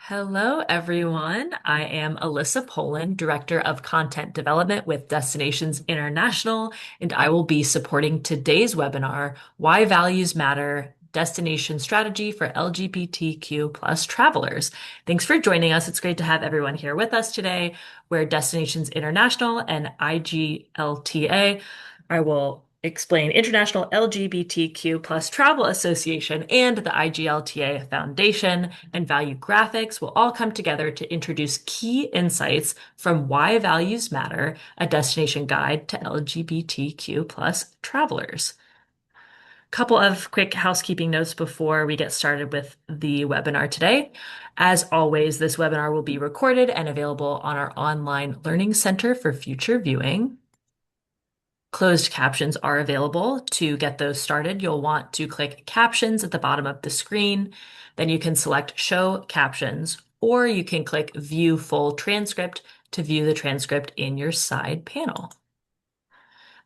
Hello, everyone. I am Alyssa Poland, Director of Content Development with Destinations International, and I will be supporting today's webinar, Why Values Matter, Destination Strategy for LGBTQ plus Travelers. Thanks for joining us. It's great to have everyone here with us today. We're Destinations International and IGLTA. I will explain International LGBTQ plus Travel Association and the IGLTA Foundation and value graphics will all come together to introduce key insights from Why Values Matter, a destination guide to LGBTQ plus travelers. Couple of quick housekeeping notes before we get started with the webinar today. As always, this webinar will be recorded and available on our online learning center for future viewing. Closed captions are available. To get those started, you'll want to click Captions at the bottom of the screen. Then you can select Show Captions, or you can click View Full Transcript to view the transcript in your side panel.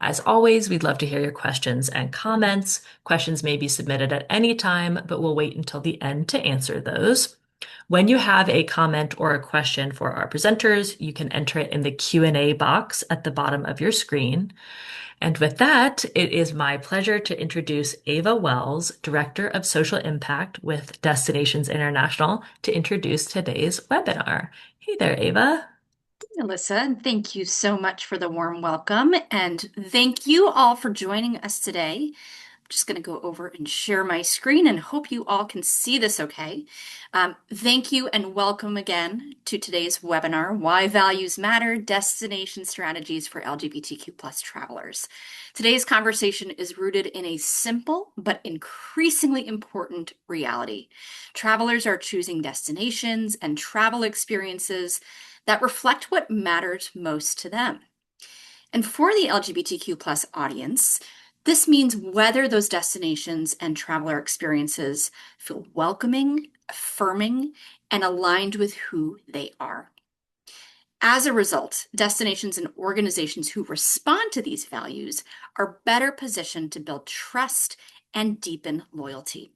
As always, we'd love to hear your questions and comments. Questions may be submitted at any time, but we'll wait until the end to answer those. When you have a comment or a question for our presenters, you can enter it in the Q&A box at the bottom of your screen. And with that, it is my pleasure to introduce Ava Wells, Director of Social Impact with Destinations International, to introduce today's webinar. Hey there, Ava. Alyssa, thank you so much for the warm welcome, and thank you all for joining us today. I'm just going to go over and share my screen and hope you all can see this okay. Thank you and welcome again to today's webinar, Why Values Matter, Destination Strategies for LGBTQ plus Travelers. Today's conversation is rooted in a simple but increasingly important reality. Travelers are choosing destinations and travel experiences that reflect what matters most to them. And for the LGBTQ plus audience, this means whether those destinations and traveler experiences feel welcoming, affirming, and aligned with who they are. As a result, destinations and organizations who respond to these values are better positioned to build trust and deepen loyalty.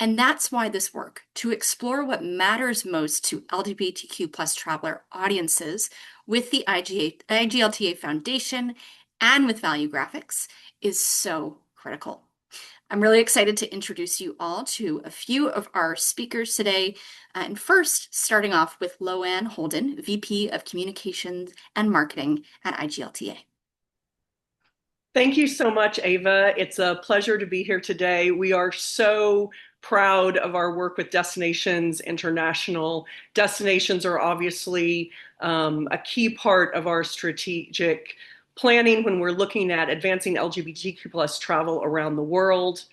And that's why this work, to explore what matters most to LGBTQ plus traveler audiences with the IGLTA Foundation and with Value Graphics, is so critical. I'm really excited to introduce you all to a few of our speakers today. And first, starting off with Loanne Holden, VP of Communications and Marketing at IGLTA. Thank you so much, Ava. It's a pleasure to be here today. We are so proud of our work with Destinations International. Destinations are obviously a key part of our strategic planning when we're looking at advancing LGBTQ plus travel around the world.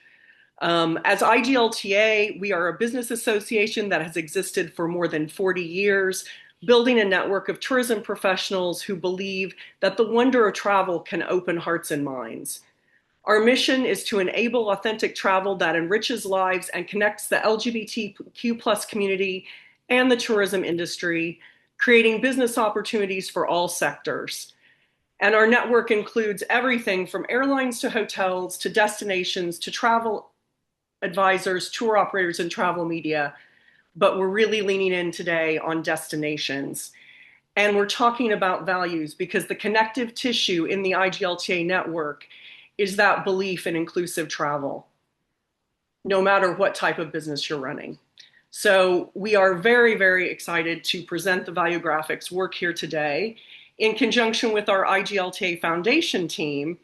As IGLTA, we are a business association that has existed for more than 40 years, building a network of tourism professionals who believe that the wonder of travel can open hearts and minds. Our mission is to enable authentic travel that enriches lives and connects the LGBTQ plus community and the tourism industry, creating business opportunities for all sectors. And our network includes everything from airlines to hotels to destinations to travel advisors, tour operators, and travel media. But we're really leaning in today on destinations. And we're talking about values because the connective tissue in the IGLTA network is that belief in inclusive travel, no matter what type of business you're running. So we are very, very excited to present the value graphics work here today in conjunction with our IGLTA Foundation team.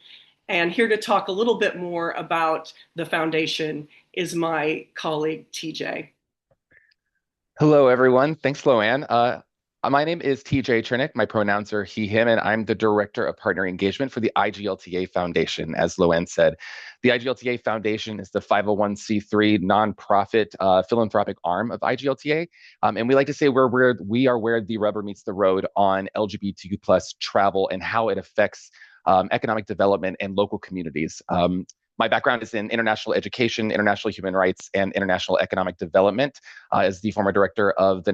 And here to talk a little bit more about the foundation is my colleague, TJ. Hello, everyone. Thanks, Loanne. My name is TJ Chernick. My pronouns are he, him, and I'm the Director of Partner Engagement for the IGLTA Foundation, as Loanne said. The IGLTA Foundation is the 501c3 nonprofit philanthropic arm of IGLTA. And we like to say we are where the rubber meets the road on LGBTQ plus travel and how it affects economic development and local communities. My background is in international education, international human rights, and international economic development as the former director of the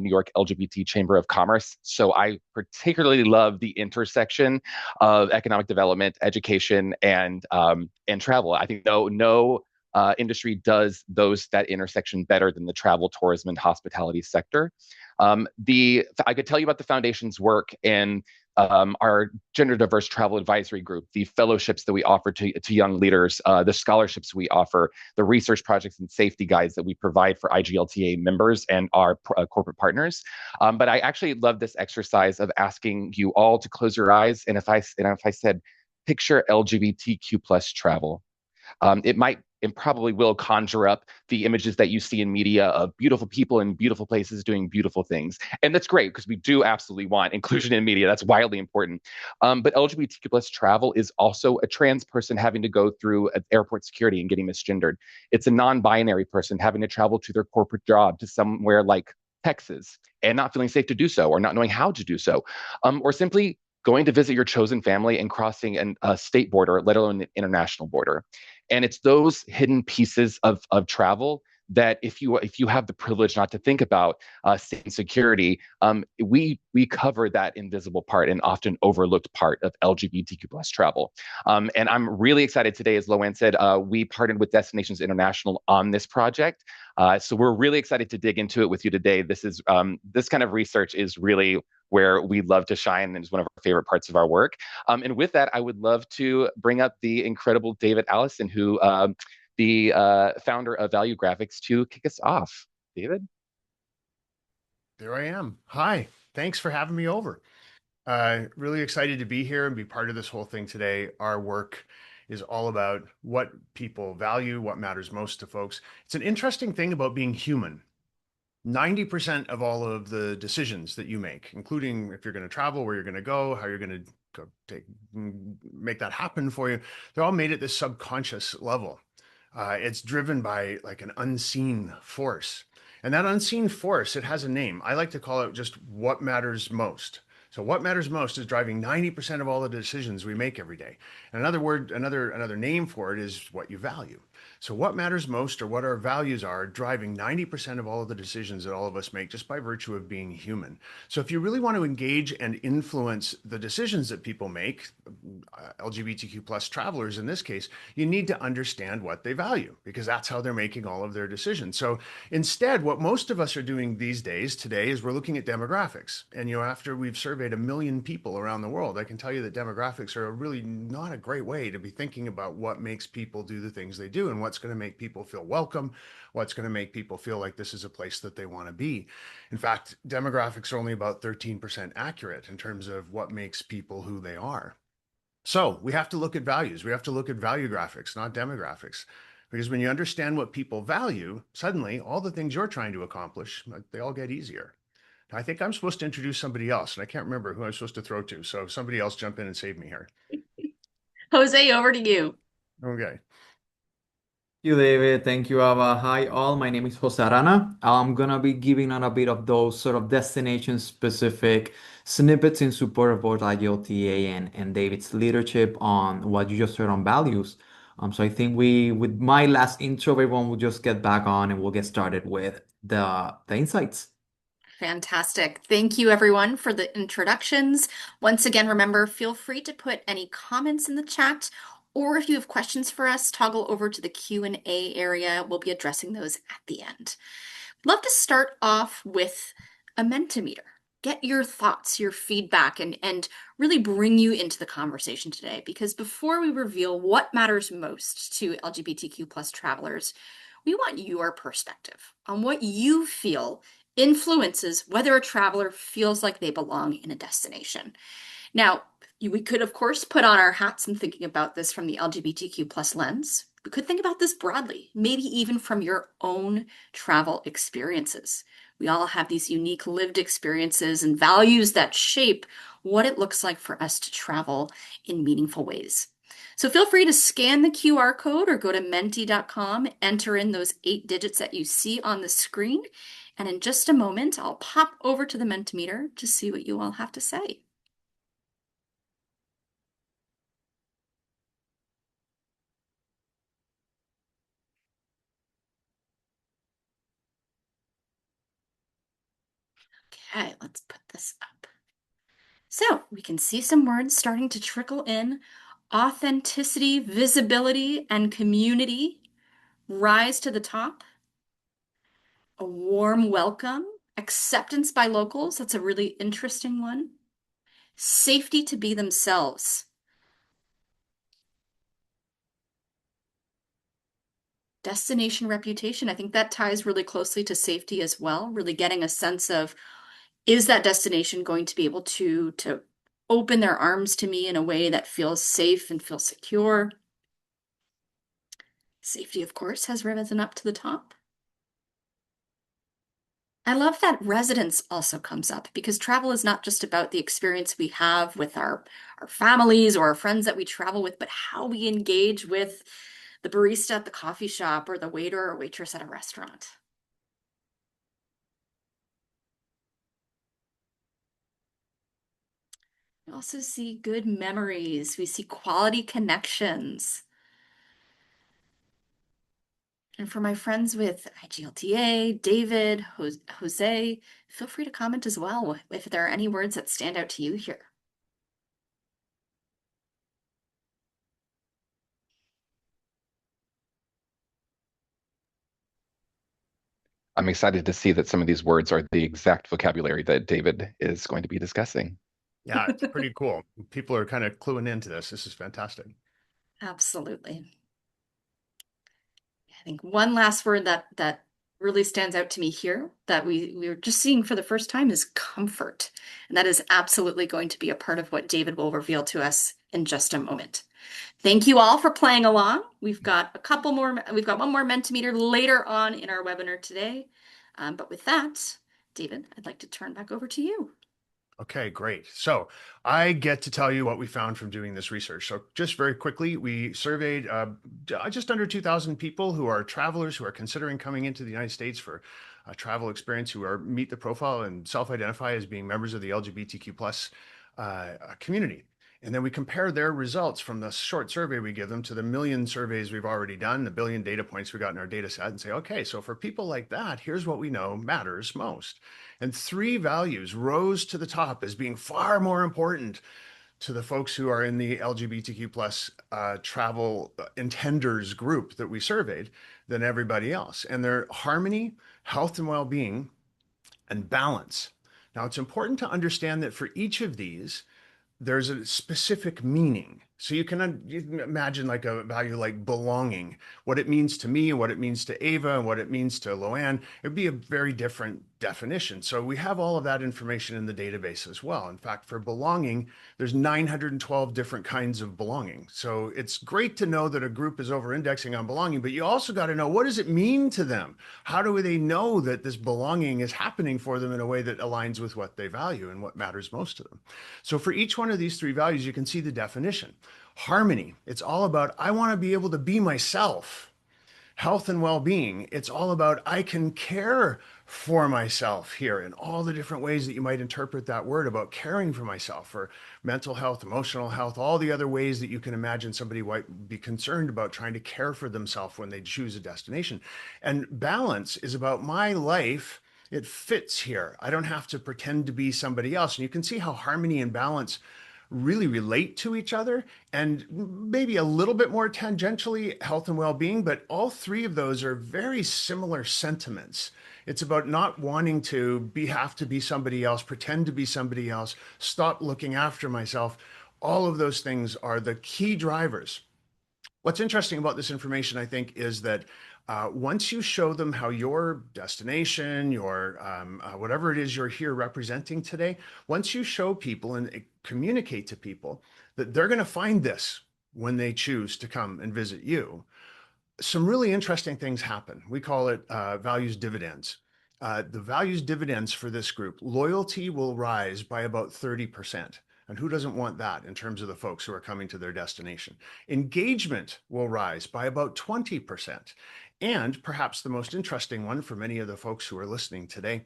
New York LGBT Chamber of Commerce. So I particularly love the intersection of economic development, education, and travel. I think no industry does that intersection better than the travel, tourism, and hospitality sector. I could tell you about the foundation's work and our gender diverse travel advisory group, the fellowships that we offer to young leaders, the scholarships we offer, the research projects and safety guides that we provide for IGLTA members and our corporate partners. But I actually love this exercise of asking you all to close your eyes. And if I said, picture LGBTQ plus travel, it might and probably will conjure up the images that you see in media of beautiful people in beautiful places doing beautiful things. And that's great because we do absolutely want inclusion in media. That's wildly important. But LGBTQ plus travel is also a trans person having to go through airport security and getting misgendered. It's a non-binary person having to travel to their corporate job to somewhere like Texas and not feeling safe to do so or not knowing how to do so. Or simply going to visit your chosen family and crossing a state border, let alone an international border. And it's those hidden pieces of travel that if you have the privilege not to think about security, we cover that invisible part and often overlooked part of LGBTQ plus travel. And I'm really excited today, as Loanne said, we partnered with Destinations International on this project. So we're really excited to dig into it with you today. This kind of research is really where we love to shine and is one of our favorite parts of our work. And with that, I would love to bring up the incredible David Allison, who the founder of Value Graphics, to kick us off. David? There I am. Hi. Thanks for having me over. Really excited to be here and be part of this whole thing today. Our work is all about what people value, what matters most to folks. It's an interesting thing about being human. 90% of all of the decisions that you make, including if you're going to travel, where you're going to go, how you're going to make that happen for you, they're all made at this subconscious level. It's driven by like an unseen force. And that unseen force, it has a name. I like to call it just what matters most. So what matters most is driving 90% of all the decisions we make every day. And another name for it is what you value. So what matters most, or what our values are, driving 90% of all of the decisions that all of us make just by virtue of being human. So if you really want to engage and influence the decisions that people make, LGBTQ plus travelers in this case, you need to understand what they value, because that's how they're making all of their decisions. So instead, what most of us are doing these days today is we're looking at demographics. And after we've surveyed 1 million people around the world, I can tell you that demographics are really not a great way to be thinking about what makes people do the things they do and what's going to make people feel welcome, what's going to make people feel like this is a place that they want to be. In fact, demographics are only about 13% accurate in terms of what makes people who they are. So we have to look at values. We have to look at value graphics, not demographics. Because when you understand what people value, suddenly all the things you're trying to accomplish, they all get easier. I think I'm supposed to introduce somebody else, and I can't remember who I'm supposed to throw to. So somebody else jump in and save me here. Jose, over to you. Okay. You, David. Thank you, Ava. Hi, all. My name is Jose Arana. I'm gonna be giving on a bit of those sort of destination-specific snippets in support of both IGLTA and David's leadership on what you just heard on values. So I think with my last intro, everyone will just get back on and we'll get started with the insights. Fantastic. Thank you, everyone, for the introductions. Once again, remember, feel free to put any comments in the chat, or if you have questions for us, toggle over to the Q&A area. We'll be addressing those at the end. Love to start off with a Mentimeter. Get your thoughts, your feedback, and really bring you into the conversation today. Because before we reveal what matters most to LGBTQ plus travelers, we want your perspective on what you feel influences whether a traveler feels like they belong in a destination. Now, we could, of course, put on our hats and thinking about this from the LGBTQ plus lens. We could think about this broadly, maybe even from your own travel experiences. We all have these unique lived experiences and values that shape what it looks like for us to travel in meaningful ways. So feel free to scan the QR code or go to menti.com, enter in those 8 digits that you see on the screen, and in just a moment, I'll pop over to the Mentimeter to see what you all have to say. Okay, let's put this up. So we can see some words starting to trickle in. Authenticity, visibility, and community. rise to the top, a warm welcome, acceptance by locals. That's a really interesting one. Safety to be themselves. Destination reputation. I think that ties really closely to safety as well, really getting a sense of, is that destination going to be able to open their arms to me in a way that feels safe and feels secure? Safety, of course, has risen up to the top. I love that residence also comes up because travel is not just about the experience we have with our families or our friends that we travel with, but how we engage with the barista at the coffee shop or the waiter or waitress at a restaurant. We also see good memories. We see quality connections. And for my friends with IGLTA, David, Jose, feel free to comment as well if there are any words that stand out to you here. I'm excited to see that some of these words are the exact vocabulary that David is going to be discussing. Yeah, it's pretty cool. People are kind of cluing into this. This is fantastic. Absolutely. I think one last word that really stands out to me here that we were just seeing for the first time is comfort. And that is absolutely going to be a part of what David will reveal to us in just a moment. Thank you all for playing along. We've got one more Mentimeter later on in our webinar today. But with that, David, I'd like to turn back over to you. Okay, great. So I get to tell you what we found from doing this research. So just very quickly, we surveyed just under 2,000 people who are travelers who are considering coming into the United States for a travel experience, who meet the profile and self-identify as being members of the LGBTQ plus community. And then we compare their results from the short survey we give them to the million surveys we've already done, the billion data points we got in our data set, and say, okay, so for people like that, here's what we know matters most. And three values rose to the top as being far more important to the folks who are in the LGBTQ plus travel intenders group that we surveyed than everybody else. And they're harmony, health and well-being, and balance. Now, it's important to understand that for each of these, there's a specific meaning. So you can imagine like a value like belonging, what it means to me and what it means to Ava and what it means to Loanne. It'd be a very different definition. So we have all of that information in the database as well. In fact, for belonging, there's 912 different kinds of belonging. So it's great to know that a group is over-indexing on belonging, but you also got to know, what does it mean to them? How do they know that this belonging is happening for them in a way that aligns with what they value and what matters most to them? So for each one of these three values, you can see the definition. Harmony, it's all about, I want to be able to be myself. Health and well-being, it's all about, I can care for myself here in all the different ways that you might interpret that word about caring for myself, for mental health, emotional health, all the other ways that you can imagine somebody might be concerned about trying to care for themselves when they choose a destination. And balance is about my life. It fits here. I don't have to pretend to be somebody else. And you can see how harmony and balance really relate to each other, and maybe a little bit more tangentially health and well-being, but all three of those are very similar sentiments. It's about not wanting to have to be somebody else, pretend to be somebody else, stop looking after myself. All of those things are the key drivers. What's interesting about this information, I think, is that once you show them how your destination, your whatever it is you're here representing today, once you show people and communicate to people that they're going to find this when they choose to come and visit you, some really interesting things happen. We call it values dividends. The values dividends for this group, loyalty will rise by about 30%. And who doesn't want that in terms of the folks who are coming to their destination? Engagement will rise by about 20%. And perhaps the most interesting one for many of the folks who are listening today,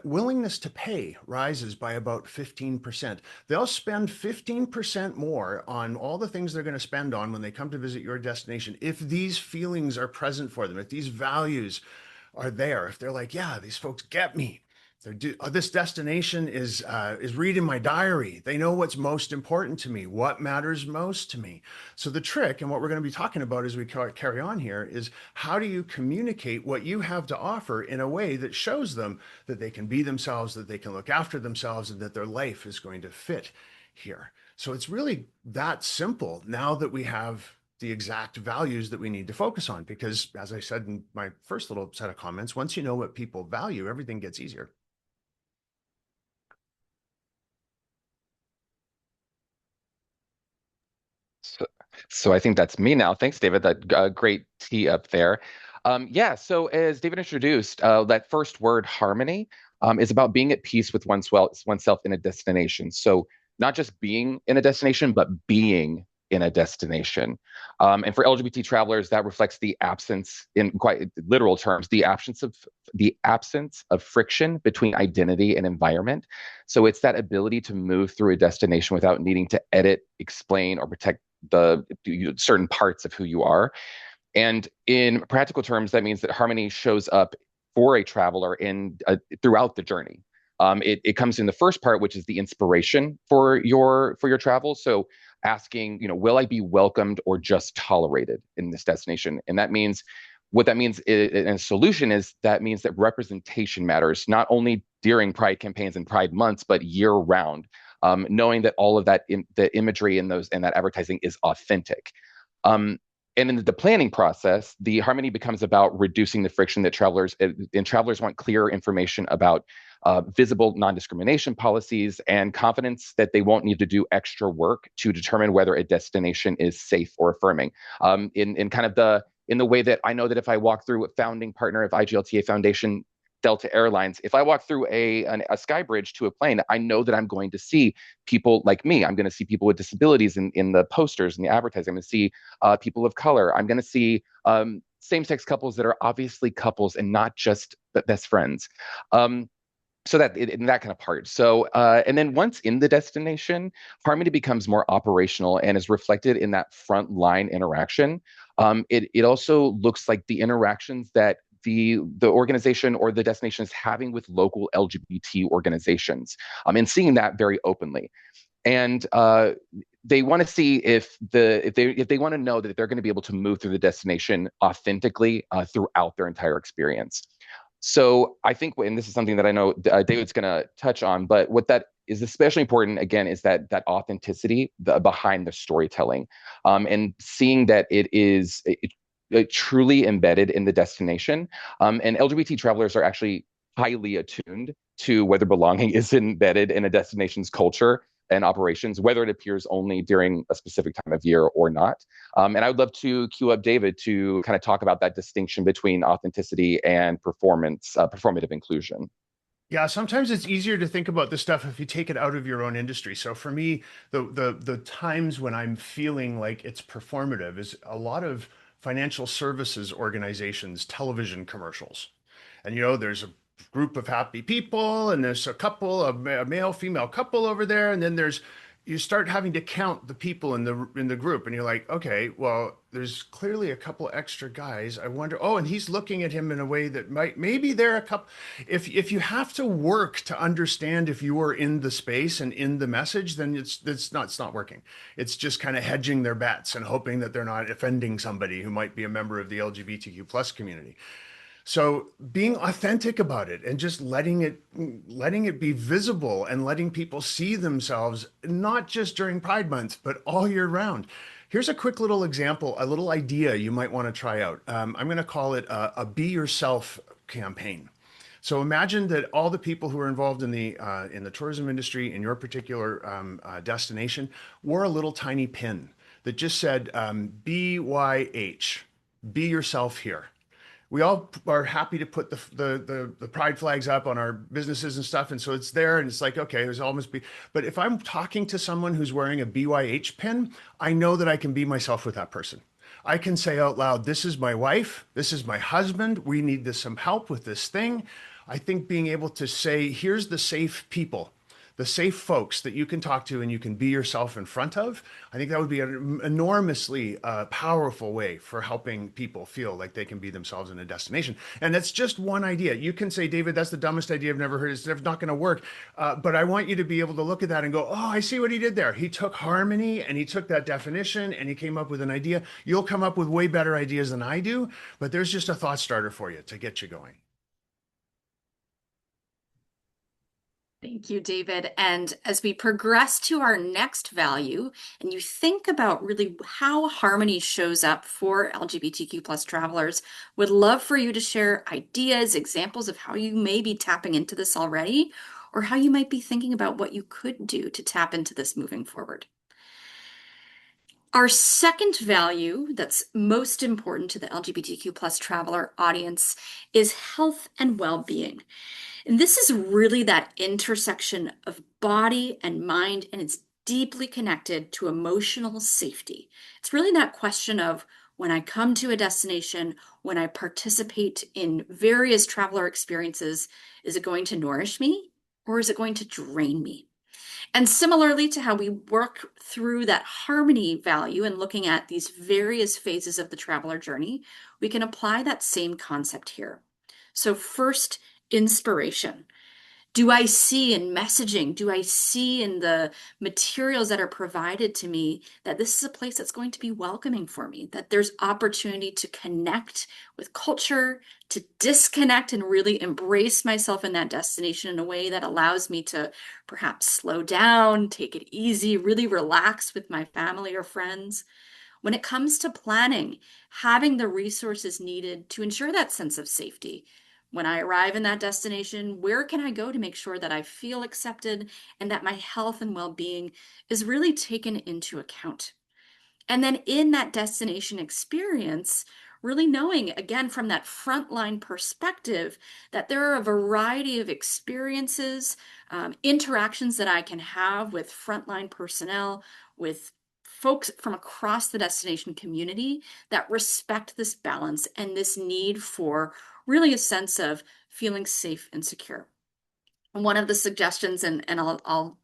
willingness to pay rises by about 15%. They'll spend 15% more on all the things they're going to spend on when they come to visit your destination if these feelings are present for them, if these values are there, if they're like, yeah, these folks get me. This destination is reading my diary. They know what's most important to me, what matters most to me. So the trick, and what we're going to be talking about as we carry on here, is how do you communicate what you have to offer in a way that shows them that they can be themselves, that they can look after themselves, and that their life is going to fit here. So it's really that simple now that we have the exact values that we need to focus on. Because as I said in my first little set of comments, once you know what people value, everything gets easier. So, so I think that's me now. Thanks, David. That great tee up there. Yeah. So as David introduced, that first word, harmony, is about being at peace with oneself in a destination. So not just being in a destination, but being in a destination. And for LGBT travelers, that reflects the absence, in quite literal terms, the absence of friction between identity and environment. So it's that ability to move through a destination without needing to edit, explain, or protect the certain parts of who you are. And in practical terms, that means that harmony shows up for a traveler in throughout the journey. It comes in the first part, which is the inspiration for your travel. So asking, will I be welcomed or just tolerated in this destination? And that means what that means and a solution is that means that representation matters not only during Pride campaigns and Pride months, but year round. Knowing that all of that the imagery in those and that advertising is authentic. Um, and in the planning process, the harmony becomes about reducing the friction that travelers want clear information about visible non-discrimination policies and confidence that they won't need to do extra work to determine whether a destination is safe or affirming. In the way that I know that if I walk through a founding partner of IGLTA Foundation, Delta Airlines, if I walk through a sky bridge to a plane, I know that I'm going to see people like me. I'm going to see people with disabilities in the posters and the advertising. I'm going to see people of color. I'm going to see same-sex couples that are obviously couples and not just best friends. So that in that kind of part. So and then once in the destination, harmony becomes more operational and is reflected in that front line interaction. It also looks like the interactions that the organization or the destination is having with local LGBT organizations, and seeing that very openly. And they want to see if they want to know that they're going to be able to move through the destination authentically throughout their entire experience. So I think, and this is something that I know David's going to touch on, but what that is especially important again is that authenticity behind the storytelling, and seeing that it truly embedded in the destination. And LGBT travelers are actually highly attuned to whether belonging is embedded in a destination's culture and operations, whether it appears only during a specific time of year or not. And I would love to cue up David to kind of talk about that distinction between authenticity and performative inclusion. Yeah, sometimes it's easier to think about this stuff if you take it out of your own industry. So for me, the times when I'm feeling like it's performative is a lot of financial services organizations, television commercials. And there's a group of happy people, and there's a couple, a male female couple over there, and then you start having to count the people in the group, and you're like, okay, well, there's clearly a couple extra guys. I wonder, oh, and he's looking at him in a way that maybe they're a couple. If you have to work to understand if you are in the space and in the message, then it's not working. It's just kind of hedging their bets and hoping that they're not offending somebody who might be a member of the LGBTQ plus community. So being authentic about it and just letting it be visible and letting people see themselves, not just during Pride Month, but all year round. Here's a quick little example, a little idea you might want to try out. I'm going to call it a Be Yourself campaign. So imagine that all the people who are involved in the tourism industry in your particular destination wore a little tiny pin that just said BYH, be yourself here. We all are happy to put the pride flags up on our businesses and stuff, and so it's there, and it's like, okay, there's almost be. But if I'm talking to someone who's wearing a BYH pin, I know that I can be myself with that person. I can say out loud, "This is my wife. This is my husband. We need some help with this thing." I think being able to say, "Here's the safe people the safe folks that you can talk to and you can be yourself in front of, I think that would be an enormously powerful way for helping people feel like they can be themselves in a destination. And that's just one idea. You can say, David, that's the dumbest idea I've never heard. It's never not going to work. But I want you to be able to look at that and go, oh, I see what he did there. He took harmony and he took that definition and he came up with an idea. You'll come up with way better ideas than I do, but there's just a thought starter for you to get you going. Thank you, David. And as we progress to our next value, and you think about really how harmony shows up for LGBTQ plus travelers, would love for you to share ideas, examples of how you may be tapping into this already, or how you might be thinking about what you could do to tap into this moving forward. Our second value that's most important to the LGBTQ plus traveler audience is health and well-being. And this is really that intersection of body and mind, and it's deeply connected to emotional safety. It's really that question of when I come to a destination, when I participate in various traveler experiences, is it going to nourish me or is it going to drain me? And similarly to how we work through that harmony value and looking at these various phases of the traveler journey, we can apply that same concept here. So first, inspiration. Do I see in messaging, do I see in the materials that are provided to me that this is a place that's going to be welcoming for me, that there's opportunity to connect with culture, to disconnect and really embrace myself in that destination in a way that allows me to perhaps slow down, take it easy, really relax with my family or friends. When it comes to planning, having the resources needed to ensure that sense of safety. When I arrive in that destination, where can I go to make sure that I feel accepted and that my health and well-being is really taken into account? And then in that destination experience, really knowing, again, from that frontline perspective, that there are a variety of experiences, interactions that I can have with frontline personnel, with folks from across the destination community that respect this balance and this need for really a sense of feeling safe and secure. And one of the suggestions, and I'll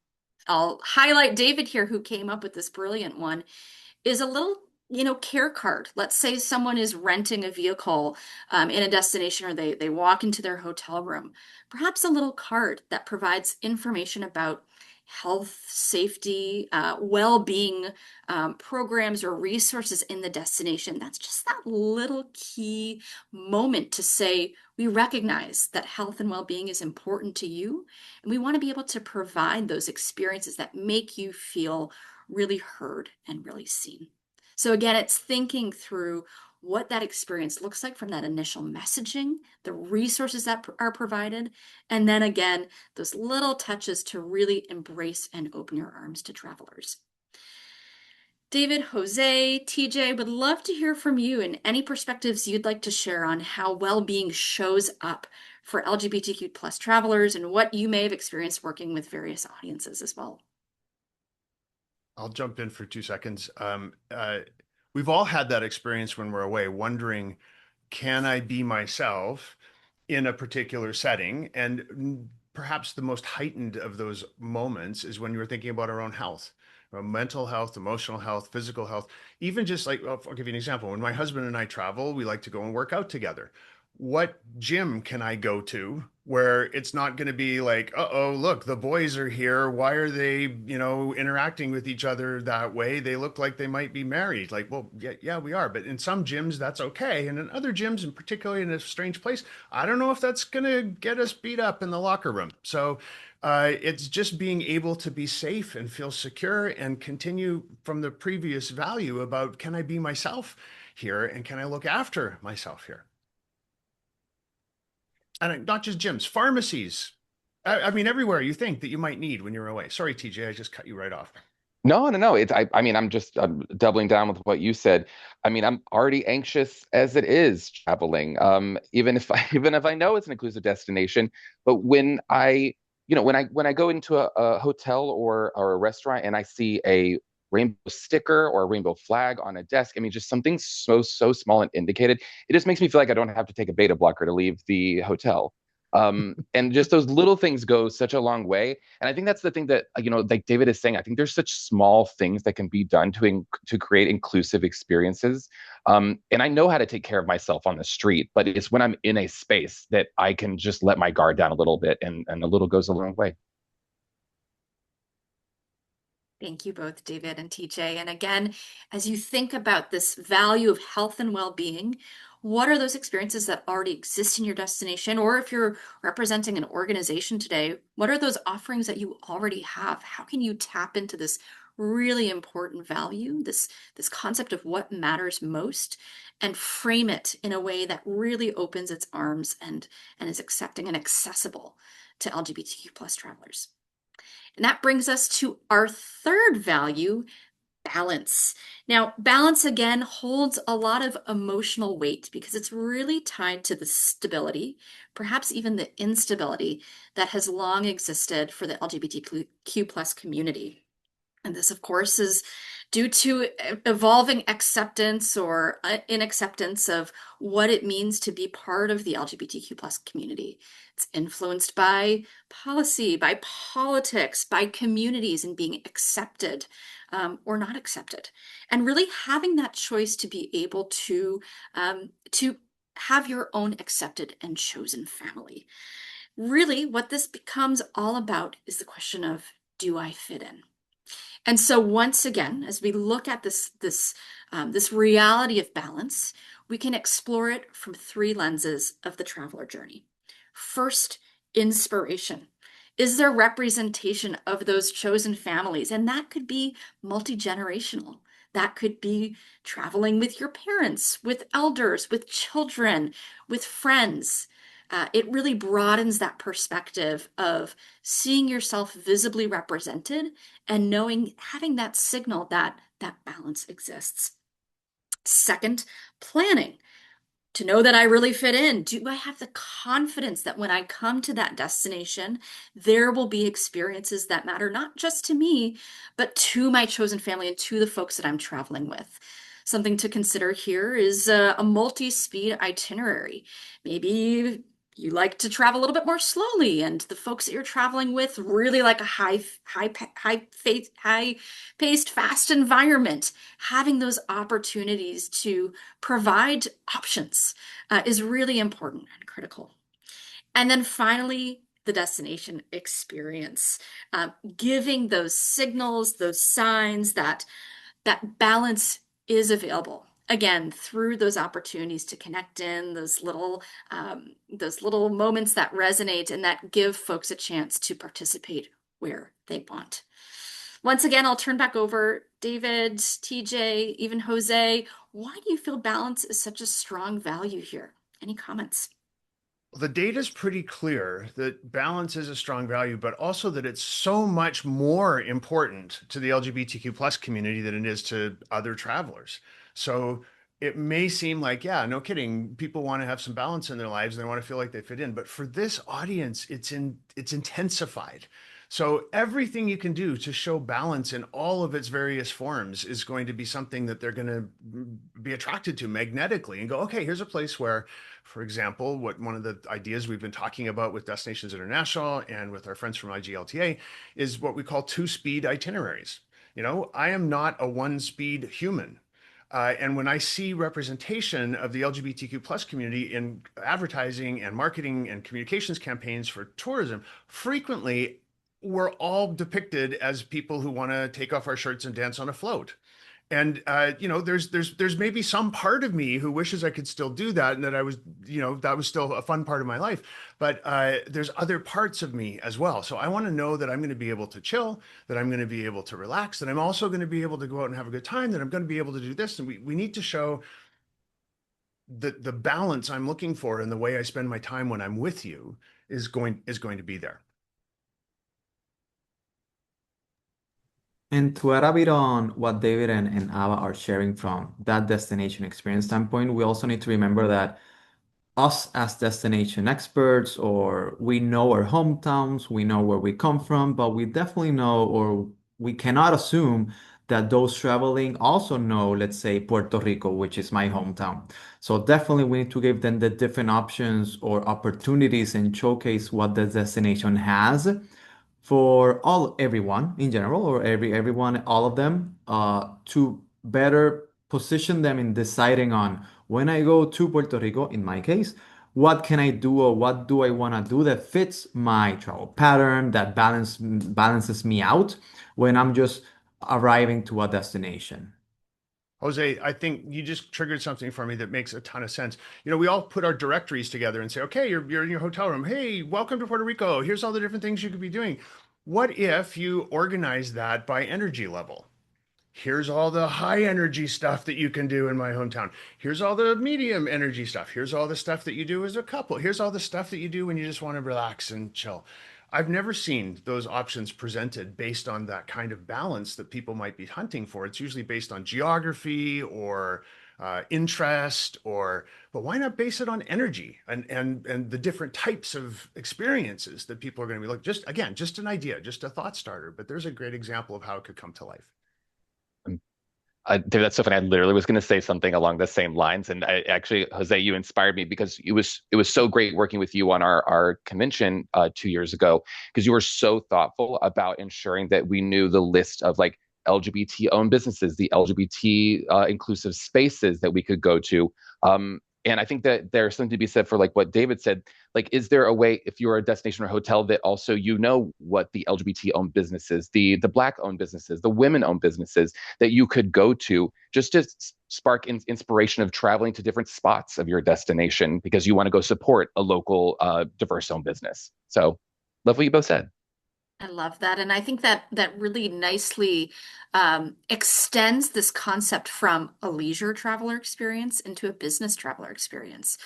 highlight David here, who came up with this brilliant one, is a little, care card. Let's say someone is renting a vehicle in a destination, or they walk into their hotel room. Perhaps a little card that provides information about health, safety, well-being programs or resources in the destination. That's just that little key moment to say, we recognize that health and well-being is important to you, and we want to be able to provide those experiences that make you feel really heard and really seen. So again, it's thinking through what that experience looks like from that initial messaging, the resources that are provided, and then again, those little touches to really embrace and open your arms to travelers. David, Jose, TJ, would love to hear from you and any perspectives you'd like to share on how well-being shows up for LGBTQ plus travelers and what you may have experienced working with various audiences as well. I'll jump in for 2 seconds. We've all had that experience when we're away, wondering, can I be myself in a particular setting? And perhaps the most heightened of those moments is when you're thinking about our own health, mental health, emotional health, physical health. Even just like, I'll give you an example. When my husband and I travel, we like to go and work out together. What gym can I go to where it's not going to be like, uh-oh, look, the boys are here. Why are they, interacting with each other that way? They look like they might be married. Like, well, yeah, we are. But in some gyms, that's okay. And in other gyms, and particularly in a strange place, I don't know if that's going to get us beat up in the locker room. So it's just being able to be safe and feel secure and continue from the previous value about, can I be myself here? And can I look after myself here? And not just gyms, pharmacies. I mean, everywhere you think that you might need when you're away. Sorry, TJ, I just cut you right off. No, no, no. I'm doubling down with what you said. I mean, I'm already anxious as it is traveling. Even if I even if I know it's an inclusive destination, but when I go into a hotel or a restaurant and I see a rainbow sticker or a rainbow flag on a desk, I mean, just something so small and indicated, it just makes me feel like I don't have to take a beta blocker to leave the hotel. And just those little things go such a long way. And I think that's the thing that, like David is saying, I think there's such small things that can be done to create inclusive experiences. And I know how to take care of myself on the street, but it's when I'm in a space that I can just let my guard down a little bit, and a little goes a long way. Thank you both, David and TJ. And again, as you think about this value of health and well-being, what are those experiences that already exist in your destination? Or if you're representing an organization today, what are those offerings that you already have? How can you tap into this really important value, this concept of what matters most, and frame it in a way that really opens its arms and is accepting and accessible to LGBTQ plus travelers? And that brings us to our third value, balance. Now, balance again holds a lot of emotional weight because it's really tied to the stability, perhaps even the instability that has long existed for the LGBTQ plus community. And this, of course, is due to evolving acceptance or inacceptance of what it means to be part of the LGBTQ plus community. It's influenced by policy, by politics, by communities, and being accepted or not accepted. And really having that choice to be able to have your own accepted and chosen family. Really, what this becomes all about is the question of, do I fit in? And so once again, as we look at this reality of balance, we can explore it from three lenses of the traveler journey. First, inspiration. Is there representation of those chosen families? And that could be multi-generational. That could be traveling with your parents, with elders, with children, with friends. It really broadens that perspective of seeing yourself visibly represented and knowing, having that signal that that balance exists. Second, planning to know that I really fit in. Do I have the confidence that when I come to that destination, there will be experiences that matter not just to me, but to my chosen family and to the folks that I'm traveling with? Something to consider here is a multi-speed itinerary. Maybe you like to travel a little bit more slowly, and the folks that you're traveling with really like a high paced, fast environment. Having those opportunities to provide options is really important and critical. And then finally, the destination experience, giving those signals, those signs that that balance is available. Again, through those opportunities to connect in those little moments that resonate and that give folks a chance to participate where they want. Once again, I'll turn back over David, TJ, even Jose. Why do you feel balance is such a strong value here? Any comments? The data is pretty clear that balance is a strong value, but also that it's so much more important to the LGBTQ plus community than it is to other travelers. So it may seem like, yeah, no kidding, people want to have some balance in their lives and they want to feel like they fit in. But for this audience, it's intensified. So everything you can do to show balance in all of its various forms is going to be something that they're going to be attracted to magnetically and go, okay, here's a place where, for example, one of the ideas we've been talking about with Destinations International and with our friends from IGLTA is what we call two-speed itineraries. I am not a one-speed human. And when I see representation of the LGBTQ plus community in advertising and marketing and communications campaigns for tourism, frequently we're all depicted as people who want to take off our shirts and dance on a float. And there's maybe some part of me who wishes I could still do that, and that I was, that was still a fun part of my life. But there's other parts of me as well. So I want to know that I'm going to be able to chill, that I'm going to be able to relax, that I'm also going to be able to go out and have a good time, that I'm going to be able to do this. And we need to show the balance I'm looking for in the way I spend my time when I'm with you is going to be there. And to add a bit on what David and Ava are sharing from that destination experience standpoint, we also need to remember that us as destination experts, or we know our hometowns, we know where we come from, but we definitely know, or we cannot assume that those traveling also know, let's say, Puerto Rico, which is my hometown. So definitely we need to give them the different options or opportunities and showcase what the destination has for everyone in general, or everyone, all of them, to better position them in deciding on, when I go to Puerto Rico, in my case, what can I do, or what do I want to do that fits my travel pattern, that balances me out when I'm just arriving to a destination. Jose, I think you just triggered something for me that makes a ton of sense. We all put our directories together and say, okay, you're in your hotel room. Hey, welcome to Puerto Rico. Here's all the different things you could be doing. What if you organize that by energy level? Here's all the high energy stuff that you can do in my hometown. Here's all the medium energy stuff. Here's all the stuff that you do as a couple. Here's all the stuff that you do when you just want to relax and chill. I've never seen those options presented based on that kind of balance that people might be hunting for. It's usually based on geography or interest, but why not base it on energy and the different types of experiences that people are going to be like? Just an idea, just a thought starter, but there's a great example of how it could come to life. Dude, that's so funny. I literally was going to say something along the same lines, and I actually, Jose, you inspired me because it was so great working with you on our convention 2 years ago, because you were so thoughtful about ensuring that we knew the list of like LGBT owned businesses, the LGBT inclusive spaces that we could go to. And I think that there's something to be said for like what David said. Like, is there a way, if you're a destination or hotel, that also what the LGBT owned businesses, the Black owned businesses, the women owned businesses that you could go to, just to spark inspiration of traveling to different spots of your destination because you want to go support a local diverse owned business. So, love what you both said. I love that. And I think that that really nicely extends this concept from a leisure traveler experience into a business traveler experience.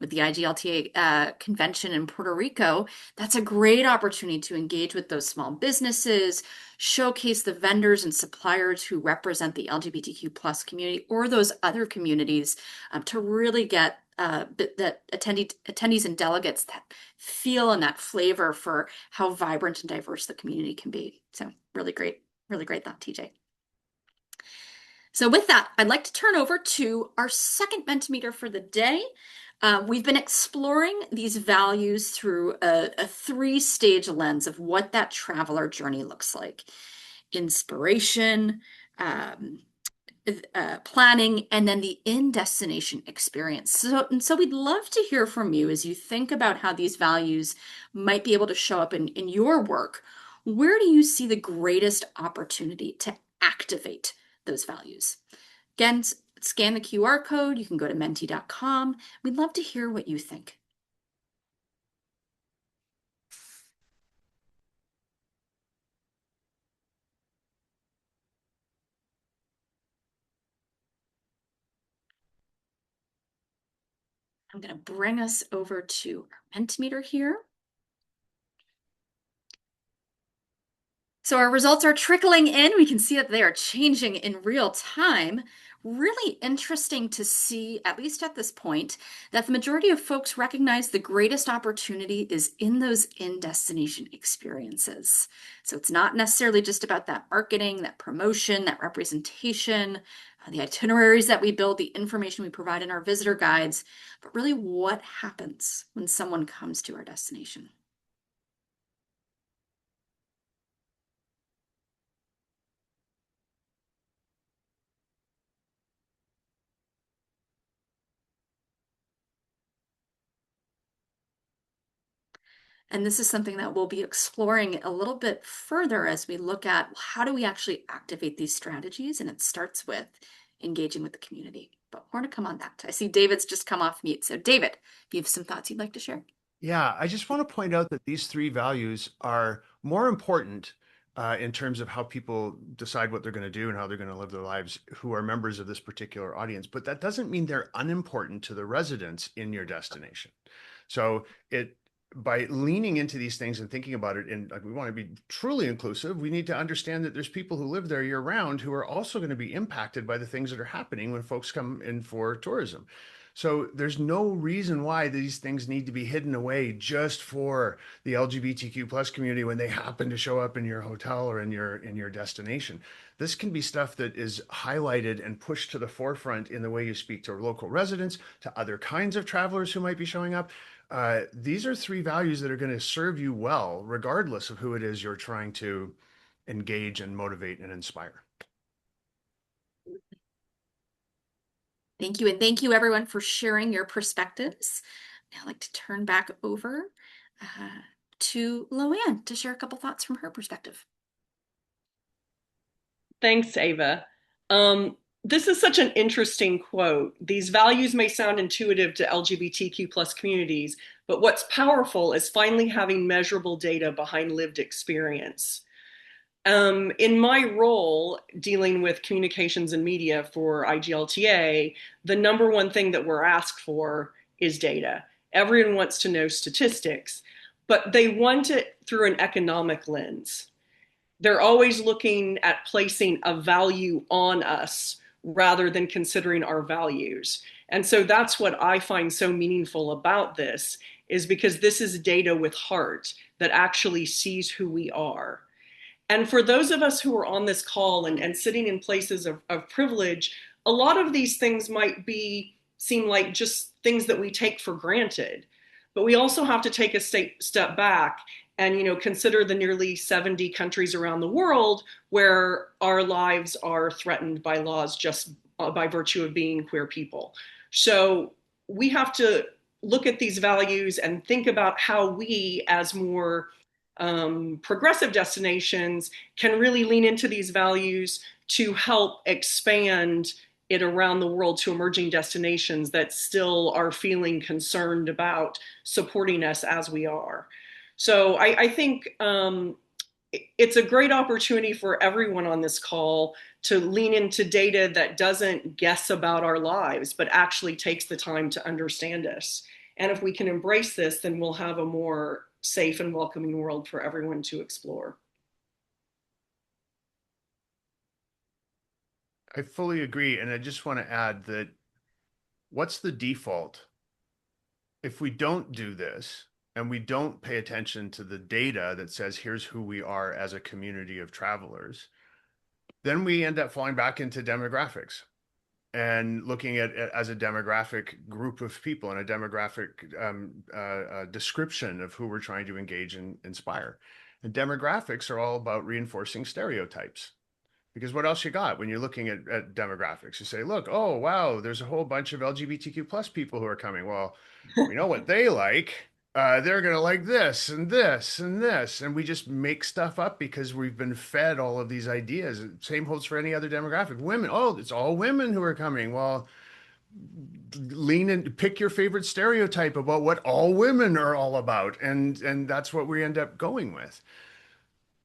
With the IGLTA convention in Puerto Rico, that's a great opportunity to engage with those small businesses, showcase the vendors and suppliers who represent the LGBTQ plus community or those other communities, to really get that attendees and delegates that feel and that flavor for how vibrant and diverse the community can be. So really great thought, TJ. So with that, I'd like to turn over to our second Mentimeter for the day. We've been exploring these values through a three-stage lens of what that traveler journey looks like. Inspiration, planning, and then the in-destination experience. So we'd love to hear from you as you think about how these values might be able to show up in your work. Where do you see the greatest opportunity to activate those values? Again, scan the QR code. You can go to menti.com. We'd love to hear what you think. I'm going to bring us over to our Mentimeter here. So our results are trickling in. We can see that they are changing in real time. Really interesting to see, at least at this point, that the majority of folks recognize the greatest opportunity is in those in-destination experiences. So it's not necessarily just about that marketing, that promotion, that representation, the itineraries that we build, the information we provide in our visitor guides, but really what happens when someone comes to our destination. And this is something that we'll be exploring a little bit further as we look at how do we actually activate these strategies. And it starts with engaging with the community. But more to come on that. I see David's just come off mute. So David, you have some thoughts you'd like to share? Yeah, I just want to point out that these three values are more important in terms of how people decide what they're going to do and how they're going to live their lives who are members of this particular audience. But that doesn't mean they're unimportant to the residents in your destination. So by leaning into these things and thinking about it, and like, we want to be truly inclusive, we need to understand that there's people who live there year round who are also going to be impacted by the things that are happening when folks come in for tourism. So there's no reason why these things need to be hidden away just for the LGBTQ plus community when they happen to show up in your hotel or in your destination. This can be stuff that is highlighted and pushed to the forefront in the way you speak to local residents, to other kinds of travelers who might be showing up. These are three values that are going to serve you well, regardless of who it is you're trying to engage and motivate and inspire. Thank you. And thank you, everyone, for sharing your perspectives. Now I'd like to turn back over to Loanne to share a couple thoughts from her perspective. Thanks, Ava. This is such an interesting quote. These values may sound intuitive to LGBTQ plus communities, but what's powerful is finally having measurable data behind lived experience. In my role dealing with communications and media for IGLTA, the number one thing that we're asked for is data. Everyone wants to know statistics, but they want it through an economic lens. They're always looking at placing a value on us rather than considering our values. And so that's what I find so meaningful about this, is because this is data with heart that actually sees who we are. And for those of us who are on this call and sitting in places of privilege, a lot of these things might seem like just things that we take for granted. But we also have to take a step back and consider the nearly 70 countries around the world where our lives are threatened by laws just by virtue of being queer people. So we have to look at these values and think about how we, as more progressive destinations, can really lean into these values to help expand it around the world to emerging destinations that still are feeling concerned about supporting us as we are. So I think it's a great opportunity for everyone on this call to lean into data that doesn't guess about our lives, but actually takes the time to understand us. And if we can embrace this, then we'll have a more safe and welcoming world for everyone to explore. I fully agree. And I just want to add that what's the default? If we don't do this and we don't pay attention to the data that says, here's who we are as a community of travelers, then we end up falling back into demographics and looking at it as a demographic group of people and a demographic description of who we're trying to engage and inspire. And demographics are all about reinforcing stereotypes. Because what else you got when you're looking at demographics? You say, look, oh, wow, there's a whole bunch of LGBTQ plus people who are coming. Well, we know what they like. They're going to like this and this and this. And we just make stuff up because we've been fed all of these ideas. Same holds for any other demographic. Women, oh, it's all women who are coming. Well, lean in, pick your favorite stereotype about what all women are all about. And that's what we end up going with.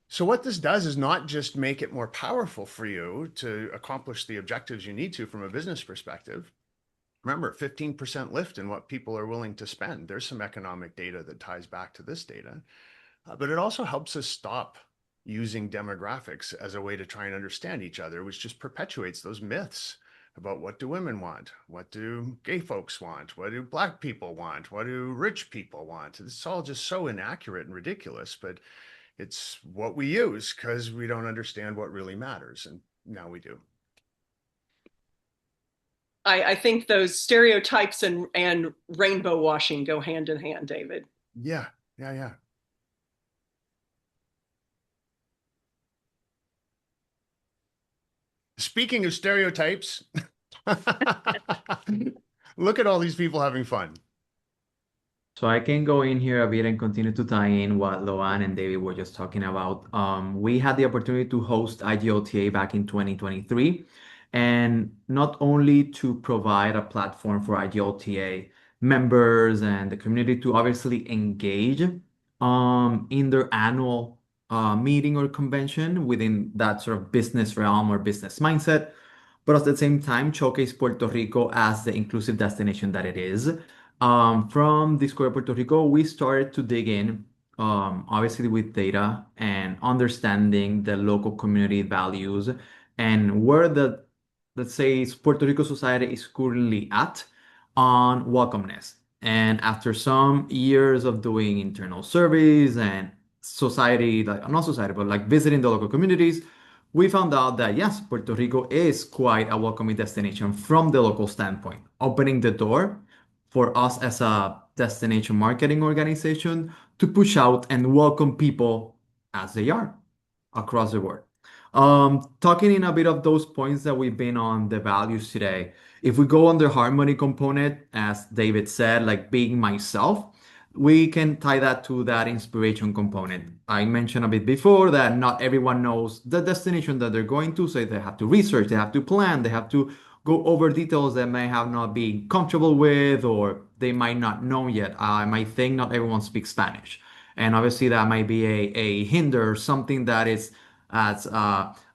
So what this does is not just make it more powerful for you to accomplish the objectives you need to from a business perspective. Remember, 15% lift in what people are willing to spend. There's some economic data that ties back to this data, but it also helps us stop using demographics as a way to try and understand each other, which just perpetuates those myths about what do women want? What do gay folks want? What do Black people want? What do rich people want? It's all just so inaccurate and ridiculous, but it's what we use because we don't understand what really matters. And now we do. I think those stereotypes and rainbow washing go hand in hand, David. Yeah, yeah, yeah. Speaking of stereotypes, look at all these people having fun. So I can go in here a bit and continue to tie in what Loan and David were just talking about. We had the opportunity to host IGLTA back in 2023, and not only to provide a platform for IGLTA members and the community to obviously engage in their annual meeting or convention within that sort of business realm or business mindset, but at the same time showcase Puerto Rico as the inclusive destination that it is. From Discover Puerto Rico, we started to dig in, obviously with data and understanding the local community values and where the, let's say, Puerto Rico society is currently at. on welcomeness. And after some years of doing internal surveys and society, like not society, but like visiting the local communities, we found out that yes, Puerto Rico is quite a welcoming destination from the local standpoint, opening the door for us as a destination marketing organization to push out and welcome people as they are across the board. Talking in a bit of those points that we've been on the values today, if we go on the harmony component, as David said, like being myself, we can tie that to that inspiration component. I mentioned a bit before that not everyone knows the destination that they're going to, so they have to research, they have to plan, they have to go over details that may have not been comfortable with, or they might not know yet. I might think not everyone speaks Spanish. And obviously that might be a hinder, something that is as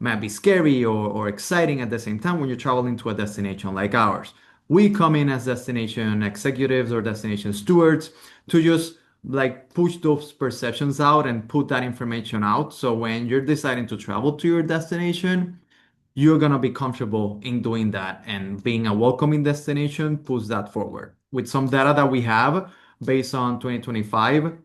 might be scary or exciting at the same time when you're traveling to a destination like ours. We come in as destination executives or destination stewards to just like push those perceptions out and put that information out. So when you're deciding to travel to your destination, you're gonna be comfortable in doing that, and being a welcoming destination puts that forward. With some data that we have based on 2025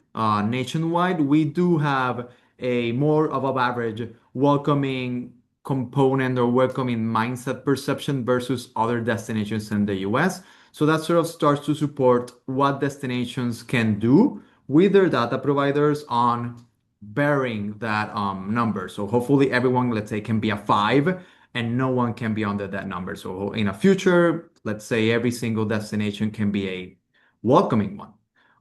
nationwide, we do have a more of an average welcoming component or welcoming mindset perception versus other destinations in the US. So that sort of starts to support what destinations can do with their data providers on bearing that number. So hopefully everyone, let's say, can be a five and no one can be under that number. So in a future, let's say every single destination can be a welcoming one.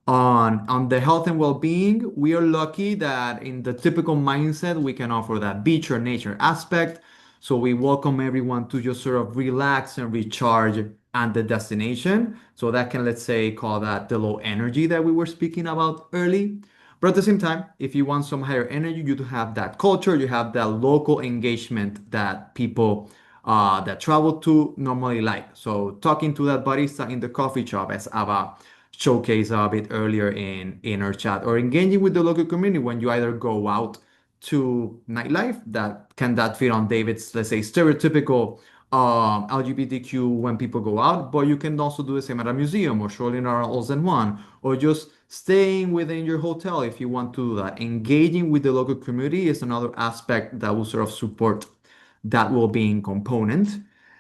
On the health and well-being, we are lucky that in the typical mindset, we can offer that beach or nature aspect. So we welcome everyone to just sort of relax and recharge at the destination. So that can, let's say, call that the low energy that we were speaking about early. But at the same time, if you want some higher energy, you do have that culture, you have that local engagement that people that travel to normally like. So talking to that barista in the coffee shop, as Ava showcased a bit earlier in our chat, or engaging with the local community when you either go out to nightlife that fit on David's, let's say, stereotypical LGBTQ when people go out, but you can also do the same at a museum or strolling around Olsen One, or just staying within your hotel if you want to do that. Engaging with the local community is another aspect that will sort of support that well-being component.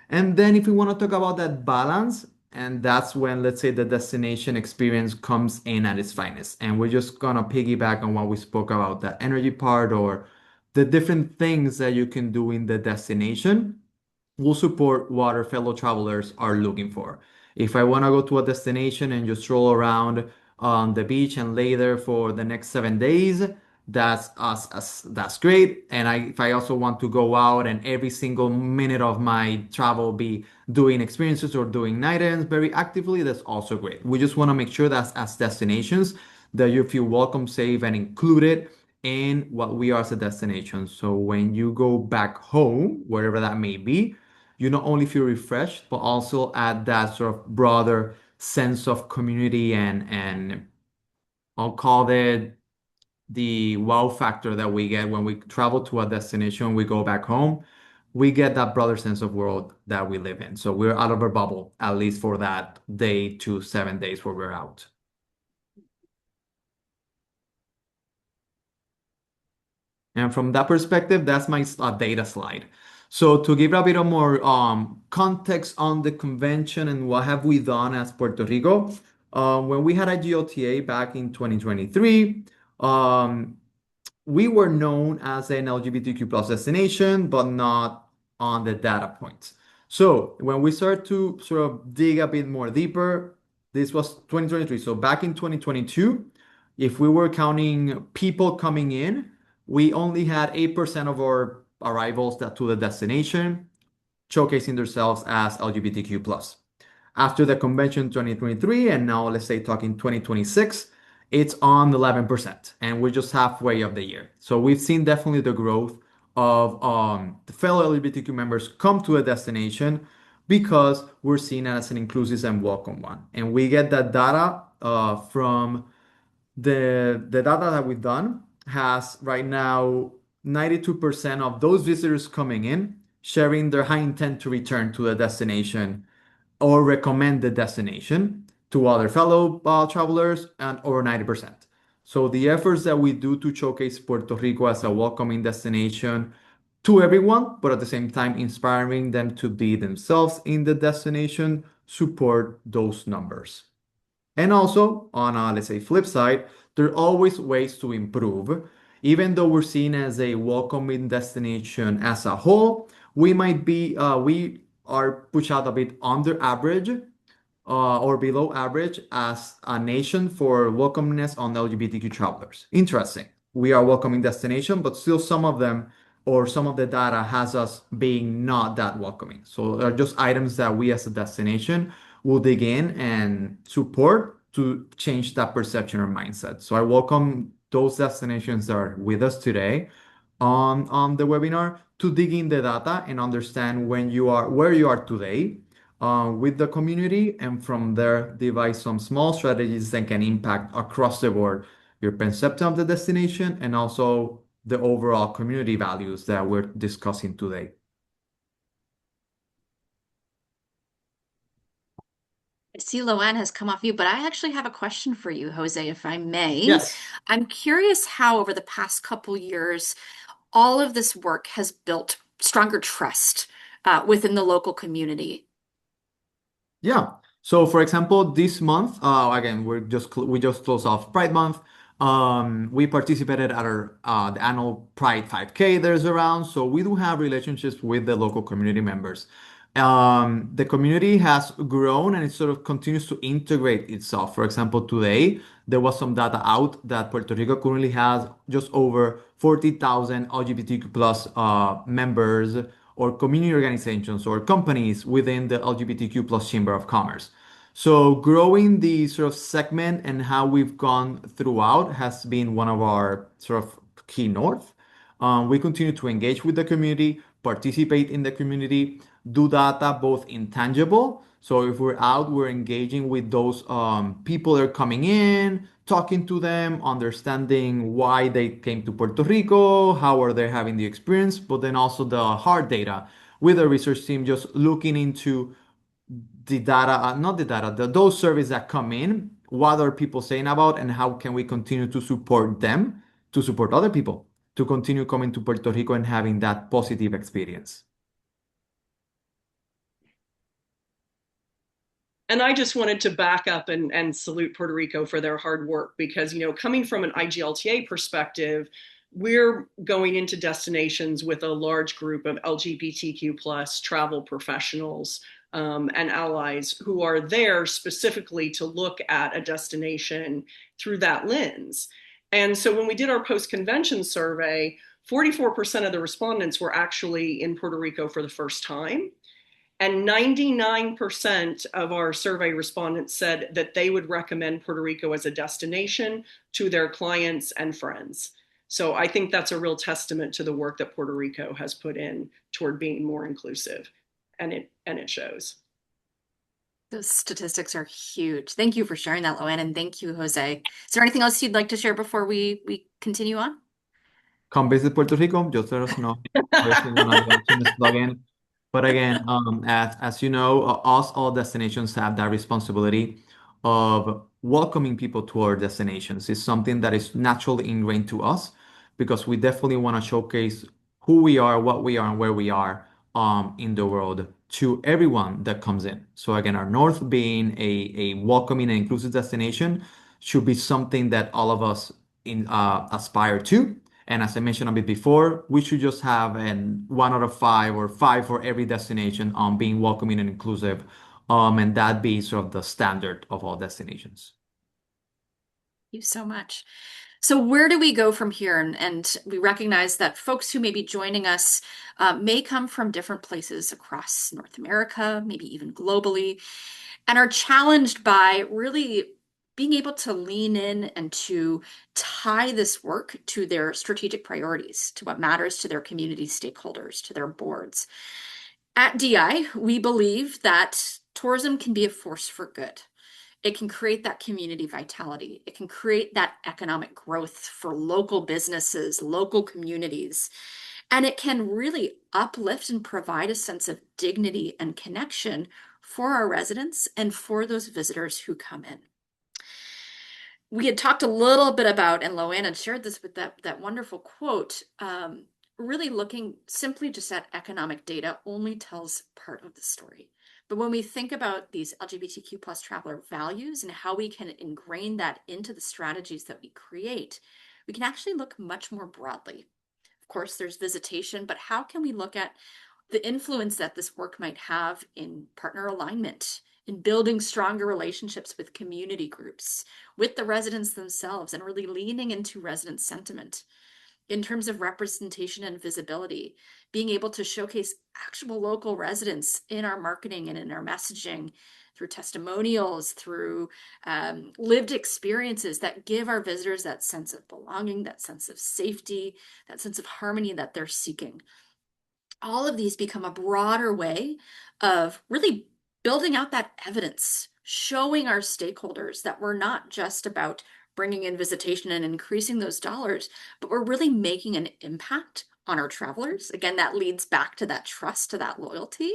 And then if we want to talk about that balance, and that's when, let's say, the destination experience comes in at its finest. And we're just gonna piggyback on what we spoke about, that energy part or the different things that you can do in the destination will support what our fellow travelers are looking for. If I want to go to a destination and just stroll around on the beach and lay there for the next 7 days, that's us, that's great. And if I also want to go out and every single minute of my travel be doing experiences or doing night ends very actively, that's also great. We just want to make sure that as destinations that you feel welcome, safe, and included in what we are as a destination. So when you go back home, wherever that may be, you not only feel refreshed, but also add that sort of broader sense of community and I'll call it the wow factor that we get when we travel to a destination, we go back home, we get that broader sense of world that we live in. So we're out of our bubble, at least for that day to 7 days where we're out. And from that perspective, that's my data slide. So to give a bit of more context on the convention and what have we done as Puerto Rico, when we had a GLTA back in 2023, we were known as an LGBTQ plus destination, but not on the data points. So when we started to sort of dig a bit more deeper, this was 2023. So back in 2022, if we were counting people coming in, we only had 8% of our arrivals to the destination showcasing themselves as LGBTQ plus. After the convention 2023, and now let's say talking 2026, it's on 11%, and we're just halfway of the year. So we've seen definitely the growth of the fellow LGBTQ members come to a destination because we're seen as an inclusive and welcome one. And we get that data from the data that we've done has right now 92% of those visitors coming in sharing their high intent to return to the destination or recommend the destination to other fellow travelers, and over 90%. So the efforts that we do to showcase Puerto Rico as a welcoming destination to everyone, but at the same time inspiring them to be themselves in the destination, support those numbers. And also, on a, let's say, flip side, there are always ways to improve. Even though we're seen as a welcoming destination as a whole, we are pushed out a bit under average or below average as a nation for welcomeness on LGBTQ travelers. Interesting. We are a welcoming destination, but still some of them or some of the data has us being not that welcoming. So there are just items that we as a destination will dig in and support to change that perception or mindset. So I welcome those destinations that are with us today on the webinar to dig in the data and understand where you are today with the community, and from there devise some small strategies that can impact across the board your perception of the destination and also the overall community values that we're discussing today. I see Loanne has come off mute, but I actually have a question for you, Jose, if I may. Yes. I'm curious how over the past couple years, all of this work has built stronger trust within the local community. Yeah. So, for example, this month, again, we just closed off Pride Month. We participated at our the annual Pride 5K there's around. So we do have relationships with the local community members. The community has grown and it sort of continues to integrate itself. For example, today there was some data out that Puerto Rico currently has just over 40,000 LGBTQ plus members or community organizations or companies within the LGBTQ plus Chamber of Commerce. So growing the sort of segment and how we've gone throughout has been one of our sort of key north. We continue to engage with the community, participate in the community, do data both intangible. So if we're out, we're engaging with those people that are coming in, talking to them, understanding why they came to Puerto Rico, how are they having the experience, but then also the hard data with the research team, just looking into the data, not the data, those surveys that come in, what are people saying about, and how can we continue to support them, to support other people, to continue coming to Puerto Rico and having that positive experience. And I just wanted to back up and salute Puerto Rico for their hard work because, coming from an IGLTA perspective, we're going into destinations with a large group of LGBTQ plus travel professionals and allies who are there specifically to look at a destination through that lens. And so when we did our post-convention survey, 44% of the respondents were actually in Puerto Rico for the first time. And 99% of our survey respondents said that they would recommend Puerto Rico as a destination to their clients and friends. So I think that's a real testament to the work that Puerto Rico has put in toward being more inclusive, and it shows. Those statistics are huge. Thank you for sharing that, Loanne, and thank you, Jose. Is there anything else you'd like to share before we continue on? Come visit Puerto Rico, just let us know. Obviously, we're not going to plug in. But again, as you know, us all destinations have that responsibility of welcoming people to our destinations. It's something that is naturally ingrained to us because we definitely want to showcase who we are, what we are, and where we are in the world to everyone that comes in. So again, our North being a welcoming and inclusive destination should be something that all of us aspire to. And as I mentioned a bit before, we should just have an 1 out of 5 or 5 for every destination on being welcoming and inclusive. And that be sort of the standard of all destinations. Thank you so much. So where do we go from here? And we recognize that folks who may be joining us may come from different places across North America, maybe even globally, and are challenged by really being able to lean in and to tie this work to their strategic priorities, to what matters to their community stakeholders, to their boards. At DI, we believe that tourism can be a force for good. It can create that community vitality. It can create that economic growth for local businesses, local communities. And it can really uplift and provide a sense of dignity and connection for our residents and for those visitors who come in. We had talked a little bit about, and Loanne had shared this with that wonderful quote, really looking simply just at economic data only tells part of the story. But when we think about these LGBTQ plus traveler values and how we can ingrain that into the strategies that we create, we can actually look much more broadly. Of course, there's visitation, but how can we look at the influence that this work might have in partner alignment, in building stronger relationships with community groups, with the residents themselves, and really leaning into resident sentiment in terms of representation and visibility, being able to showcase actual local residents in our marketing and in our messaging through testimonials, through lived experiences that give our visitors that sense of belonging, that sense of safety, that sense of harmony that they're seeking. All of these become a broader way of really building out that evidence, showing our stakeholders that we're not just about bringing in visitation and increasing those dollars, but we're really making an impact on our travelers. Again, that leads back to that trust, to that loyalty,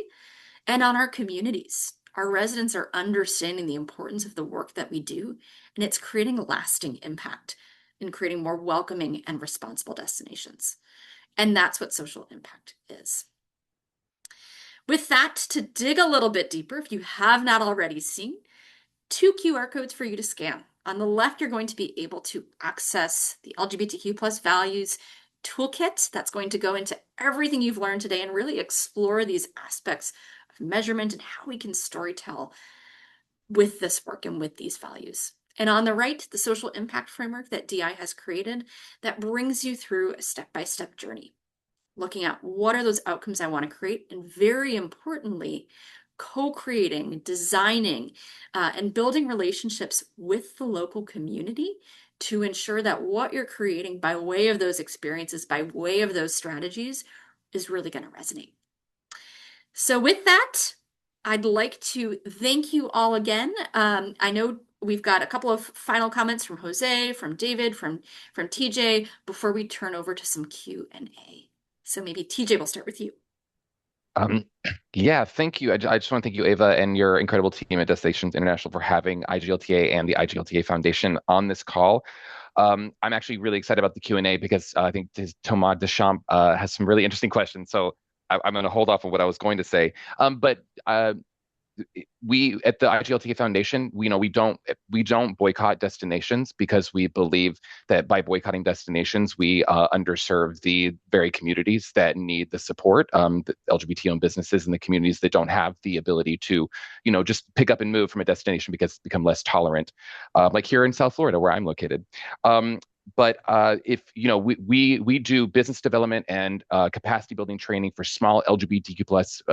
and on our communities. Our residents are understanding the importance of the work that we do, and it's creating a lasting impact in creating more welcoming and responsible destinations. And that's what social impact is. With that, to dig a little bit deeper, if you have not already seen, 2 QR codes for you to scan. On the left, you're going to be able to access the LGBTQ plus values toolkit that's going to go into everything you've learned today and really explore these aspects of measurement and how we can storytell with this work and with these values. And on the right, the social impact framework that DI has created that brings you through a step-by-step journey, looking at what are those outcomes I want to create, and very importantly, co-creating, designing, and building relationships with the local community to ensure that what you're creating by way of those experiences, by way of those strategies, is really going to resonate. So with that, I'd like to thank you all again. I know we've got a couple of final comments from Jose, from David, from TJ before we turn over to some Q&A. So maybe TJ, we'll start with you. Um, yeah, thank you. I just want to thank you, Ava, and your incredible team at Destinations International for having IGLTA and the IGLTA Foundation on this call. I'm actually really excited about the Q&A because I think Thomas Deschamps has some really interesting questions. So I'm going to hold off on what I was going to say. But we at the IGLTA Foundation, we don't boycott destinations because we believe that by boycotting destinations, we underserve the very communities that need the support, the LGBT-owned businesses and the communities that don't have the ability to, just pick up and move from a destination because it's become less tolerant, like here in South Florida where I'm located. But if we do business development and capacity building training for small LGBTQ plus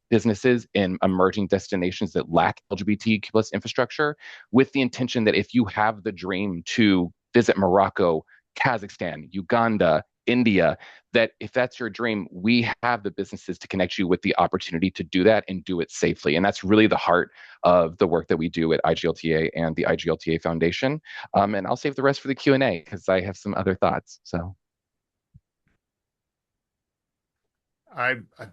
businesses in emerging destinations that lack LGBTQ plus infrastructure, with the intention that if you have the dream to visit Morocco, Kazakhstan, Uganda, India, that if that's your dream, we have the businesses to connect you with the opportunity to do that and do it safely. And that's really the heart of the work that we do at IGLTA and the IGLTA Foundation. And I'll save the rest for the Q&A because I have some other thoughts. So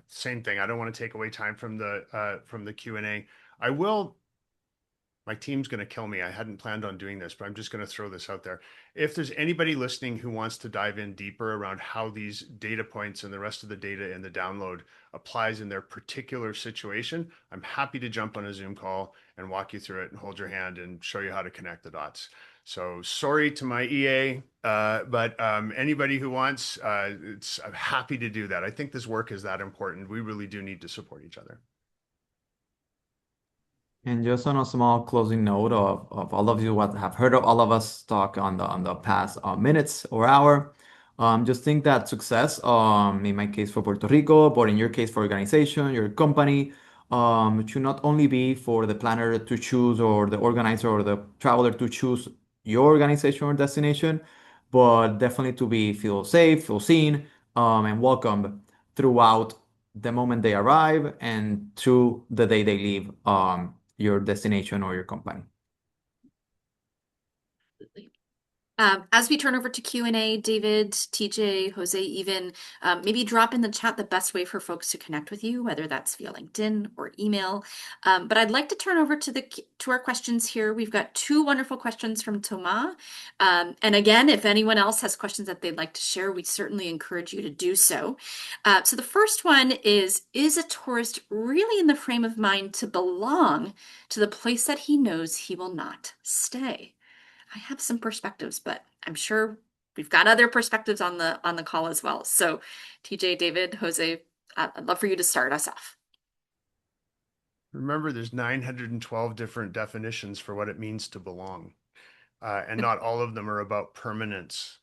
Same thing. I don't want to take away time from the Q&A. I will. My team's going to kill me. I hadn't planned on doing this, but I'm just going to throw this out there. If there's anybody listening who wants to dive in deeper around how these data points and the rest of the data in the download applies in their particular situation, I'm happy to jump on a Zoom call and walk you through it and hold your hand and show you how to connect the dots. So sorry to my EA, but anybody who wants, I'm happy to do that. I think this work is that important. We really do need to support each other. And just on a small closing note of all of you what have heard of all of us talk on the past minutes or hour, just think that success, in my case for Puerto Rico, but in your case for organization, your company, should not only be for the planner to choose or the organizer or the traveler to choose your organization or destination, but definitely to be feel safe, feel seen, and welcomed throughout the moment they arrive and through the day they leave your destination or your company. Absolutely. As we turn over to Q&A, David, TJ, Jose, even maybe drop in the chat the best way for folks to connect with you, whether that's via LinkedIn or email. But I'd like to turn over to our questions here. We've got two wonderful questions from Thomas. And again, if anyone else has questions that they'd like to share, we certainly encourage you to do so. So the first one is a tourist really in the frame of mind to belong to the place that he knows he will not stay? I have some perspectives, but I'm sure we've got other perspectives on the call as well. So, TJ, David, Jose, I'd love for you to start us off. Remember, there's 912 different definitions for what it means to belong. And not all of them are about permanence.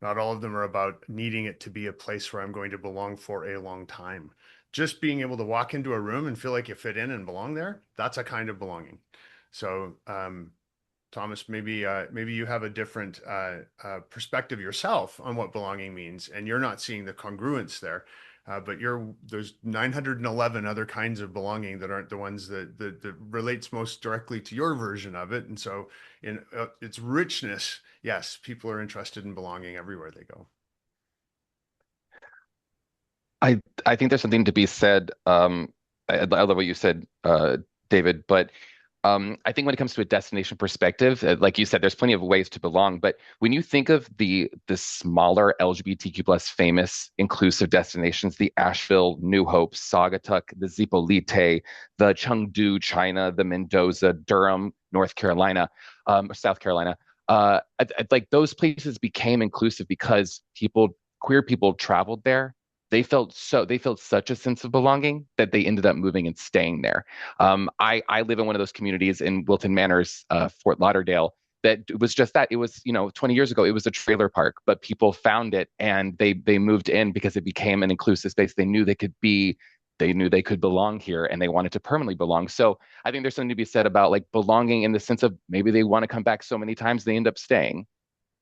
Not all of them are about needing it to be a place where I'm going to belong for a long time. Just being able to walk into a room and feel like you fit in and belong there, that's a kind of belonging. So, Thomas, maybe you have a different perspective yourself on what belonging means, and you're not seeing the congruence there. But there's 911 other kinds of belonging that aren't the ones that relates most directly to your version of it. And so, in its richness, yes, people are interested in belonging everywhere they go. I think there's something to be said. I love what you said, David, but I think when it comes to a destination perspective, like you said, there's plenty of ways to belong. But when you think of the smaller LGBTQ plus famous inclusive destinations, the Asheville, New Hope, Saugatuck, the Zipolite, the Chengdu, China, the Mendoza, Durham, North Carolina, or South Carolina, like those places became inclusive because queer people traveled there. They felt such a sense of belonging that they ended up moving and staying there. I live in one of those communities in Wilton Manors, Fort Lauderdale. That was just that. It was, 20 years ago, it was a trailer park, but people found it and they moved in because it became an inclusive space. They knew they could belong here and they wanted to permanently belong. So I think there's something to be said about like belonging in the sense of maybe they want to come back so many times they end up staying.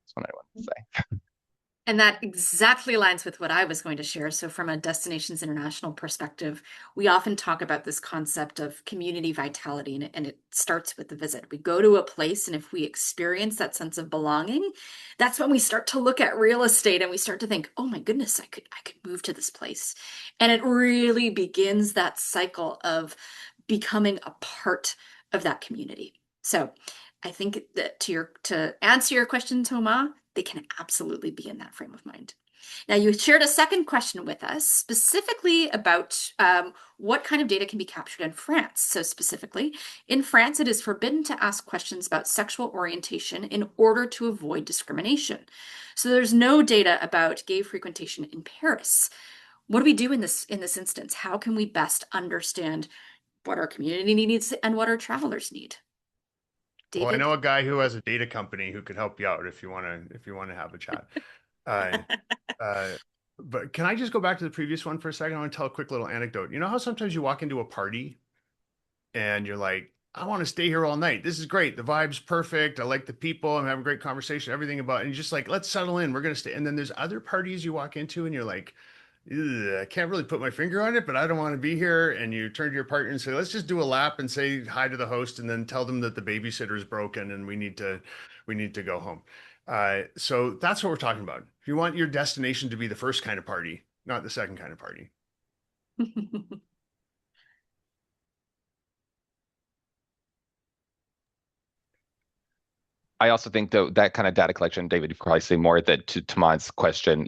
That's what I want to say. And that exactly aligns with what I was going to share. So, from a Destinations International perspective, we often talk about this concept of community vitality, and it starts with the visit. We go to a place, and if we experience that sense of belonging, that's when we start to look at real estate and we start to think, oh my goodness, I could move to this place. And it really begins that cycle of becoming a part of that community. So, I think that to answer your question, Thomas, they can absolutely be in that frame of mind. Now, you shared a second question with us, specifically about what kind of data can be captured in France. So, specifically, in France, it is forbidden to ask questions about sexual orientation in order to avoid discrimination. So, there's no data about gay frequentation in Paris. What do we do in this instance? How can we best understand what our community needs and what our travelers need? Well, I David? know a guy who has a data company who could help you out if you want to have a chat. Uh, uh, but can I just go back to the previous one for a second? I want to tell a quick little anecdote. You know how sometimes you walk into a party and you're like, I want to stay here all night. This is great. The vibe's perfect. I like the people. I'm having a great conversation, everything about it. And you're just like, let's settle in. We're going to stay. And then there's other parties you walk into and you're like, "Ugh, I can't really put my finger on it, but I don't want to be here." And you turn to your partner and say, let's just do a lap and say hi to the host and then tell them that the babysitter is broken and we need to go home. So that's what we're talking about. If you want your destination to be the first kind of party, not the second kind of party. I also think though that kind of data collection, David, you could probably say more that to Tomad's question,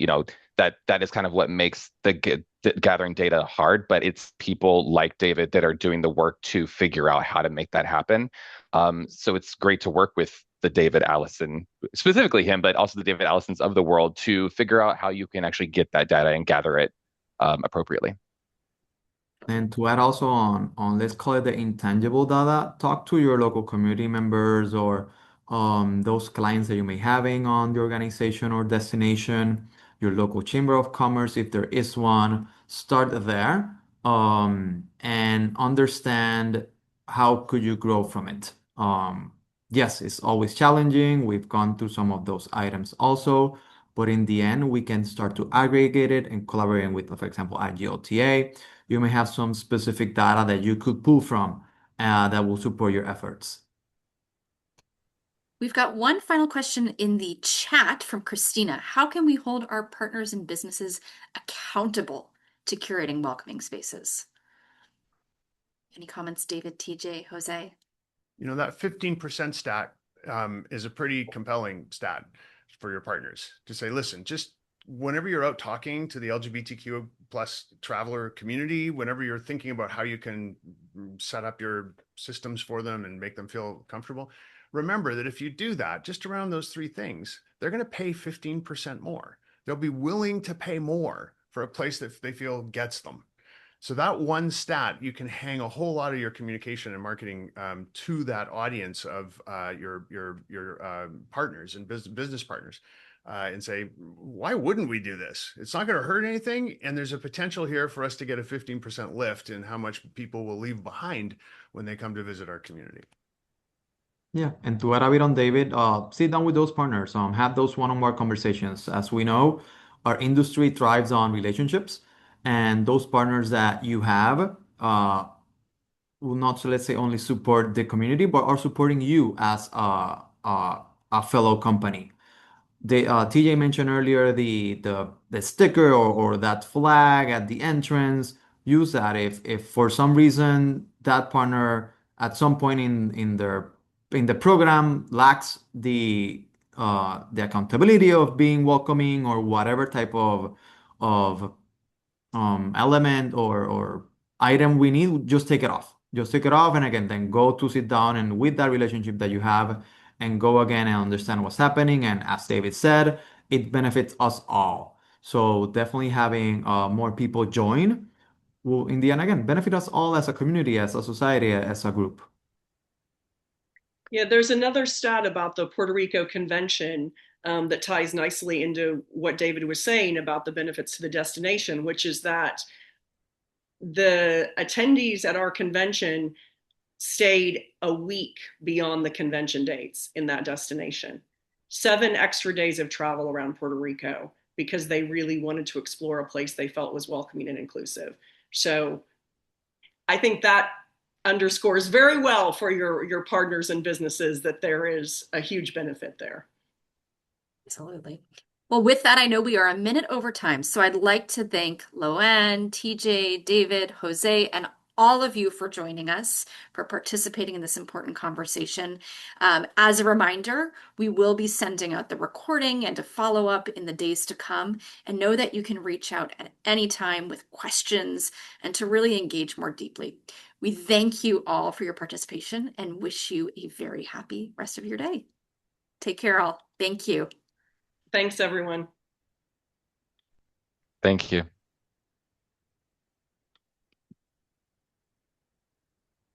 that is kind of what makes the gathering data hard, but it's people like David that are doing the work to figure out how to make that happen. So it's great to work with the David Allison, specifically him, but also the David Allisons of the world to figure out how you can actually get that data and gather it appropriately. And to add also on let's call it the intangible data, talk to your local community members or those clients that you may having on the organization or destination, your local chamber of commerce, if there is one, start there and understand how could you grow from it. Yes, it's always challenging. We've gone through some of those items also, but in the end, we can start to aggregate it and collaborating with, for example, IGLTA. You may have some specific data that you could pull from that will support your efforts. We've got one final question in the chat from Christina. How can we hold our partners and businesses accountable to curating welcoming spaces? Any comments, David, TJ, Jose? That 15% stat is a pretty compelling stat for your partners to say, listen, just whenever you're out talking to the LGBTQ plus traveler community, whenever you're thinking about how you can set up your systems for them and make them feel comfortable, remember that if you do that, just around those three things, they're going to pay 15% more. They'll be willing to pay more for a place that they feel gets them. So that one stat, you can hang a whole lot of your communication and marketing to that audience of your partners and business partners, and say, why wouldn't we do this? It's not going to hurt anything, and there's a potential here for us to get a 15% lift in how much people will leave behind when they come to visit our community. Yeah, and to add a bit on David, sit down with those partners, have those one-on-one conversations. As we know, our industry thrives on relationships, and those partners that you have will not, so let's say, only support the community, but are supporting you as a fellow company. TJ mentioned earlier the sticker or that flag at the entrance. Use that if for some reason that partner at some point in the program lacks the accountability of being welcoming or whatever type of element or item we need, just take it off. Just take it off, and again, then go to sit down and with that relationship that you have, and go again and understand what's happening. And as David said, it benefits us all. So definitely having more people join will, in the end, again, benefit us all as a community, as a society, as a group. Yeah, there's another stat about the Puerto Rico Convention that ties nicely into what David was saying about the benefits to the destination, which is that the attendees at our convention stayed a week beyond the convention dates in that destination. 7 extra days of travel around Puerto Rico because they really wanted to explore a place they felt was welcoming and inclusive. So I think that underscores very well for your partners and businesses that there is a huge benefit there. Absolutely. Well, with that, I know we are a minute over time, so I'd like to thank Loanne, TJ, David, Jose, and all of you for joining us, for participating in this important conversation. As a reminder, we will be sending out the recording and a follow-up in the days to come, and know that you can reach out at any time with questions and to really engage more deeply. We thank you all for your participation and wish you a very happy rest of your day. Take care, all. Thank you. Thanks, everyone. Thank you.